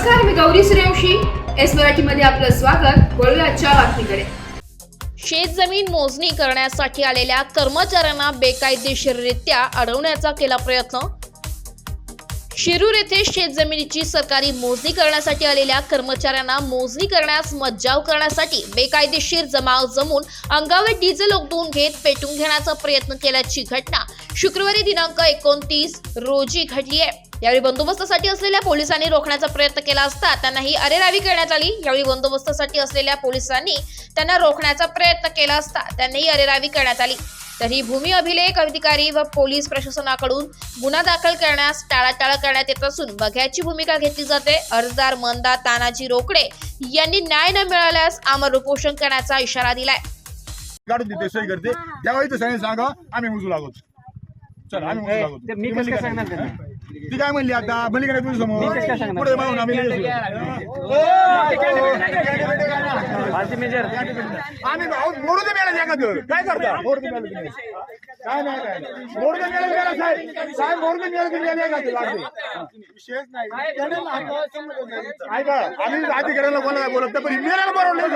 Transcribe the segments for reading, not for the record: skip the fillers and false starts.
नमस्कार, मी गौरी सूर्यवंशी. एस मराठीमध्ये आपलं स्वागत. वळूया आजच्या बातमीकडे. शेतजमीन मोजणी करण्यासाठी आलेल्या कर्मचाऱ्यांना बेकायदेशीररित्या अडवण्याचा केला प्रयत्न. शिरूर येथे शेतजमिनीची सरकारी मोजणी करण्यासाठी आलेल्या कर्मचाऱ्यांना मोजणी करण्यास मज्जाव करण्यासाठी बेकायदेशीर जमाव जमून अंगावर डिझेल ओतून घेत पेटून घेण्याचा प्रयत्न केल्याची घटना शुक्रवारी दिनांक 29 रोजी घडली आहे. यावेळी बंदोबस्तासाठी असलेल्या पोलिसांनी रोखण्याचा प्रयत्न केला असता त्यांनाही अरेरावी करण्यात आली. यावेळी बंदोबस्तासाठी असलेल्या पोलिसांनी त्यांना रोखण्याचा प्रयत्न केला असता त्यांनाही अरेरावी करण्यात आली. तरी भूमी अभिलेख अधिकारी व पोलीस प्रशासनाकडून गुन्हा दाखल करण्यास टाळाटाळ करण्यात येत असून बघ्याची भूमिका घेतली जाते. अर्जदार मंदा तानाजी रोकडे यांनी न्याय न मिळाल्यास आमरण उपोषण करण्याचा इशारा दिलाय. काढून देते सही करते त्यावेळी तर सही सांगा आम्ही मोजू लागतो. चल आम्ही मोजू लागतो. मी कसं काय सांगणार त्यांना? ती काय म्हणली आता म्हणली का तुझ्या समोर पुढे मागून आम्ही आम्ही मोडू दे मेला जगात काय करता मोडू दे मेला काय नाही काय मोडू दे मेला साहेब मोडू दे मेला विशेष नाही ऐका आम्ही अधिकाऱ्याला कोणाला बोलत पण मेला बरोबर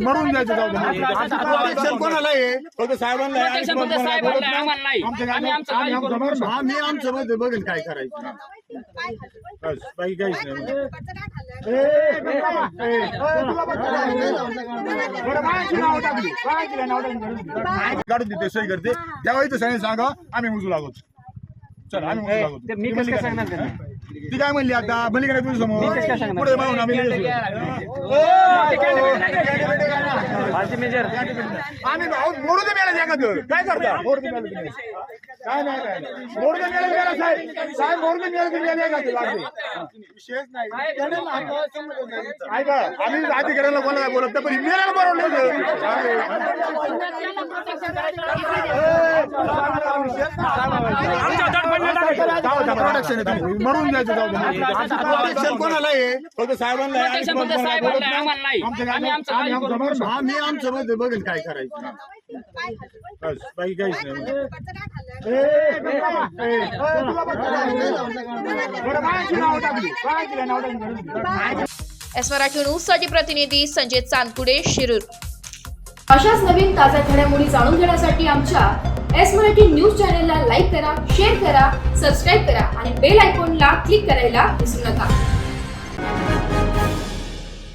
मरून जायचं कोणाला आहे फक्त साहेबांना आम्ही आमचं मध्ये बघेल काय करायचं बाकी काहीच नाही. काढून देते सही करते त्यावेळी तर सही सांगा आम्ही मोजू लागतो. चल आम्ही मोजू लागतो. मी कसं काय सांगणार त्यांना? ती काय म्हणली आता म्हणली का तुझ्या समोर पुढे मागून आम्ही मोडू दे मेला जगात काय करता मोडू दे मेला काय नाही काय मोडू दे मेला साहेब मोडू दे मेला विशेष नाही ऐका आम्ही अधिकाऱ्याला कोणाला बोलत पण मेला बरोबर मरून जायचं कोणाला आहे फक्त साहेबांना आम्ही आमचं मध्ये बघेल काय करायचं बाकी काहीच नाही. एस मराठी न्यूज साठी प्रतिनिधी संजय चांदकुडे, शिरूर. अशाच नवीन ताज्या घडामोडी जाणून घेण्यासाठी आमच्या एस मराठी न्यूज चॅनलला लाईक करा, शेअर करा, सबस्क्राईब करा आणि बेल आयकॉनला क्लिक करायला विसरू नका.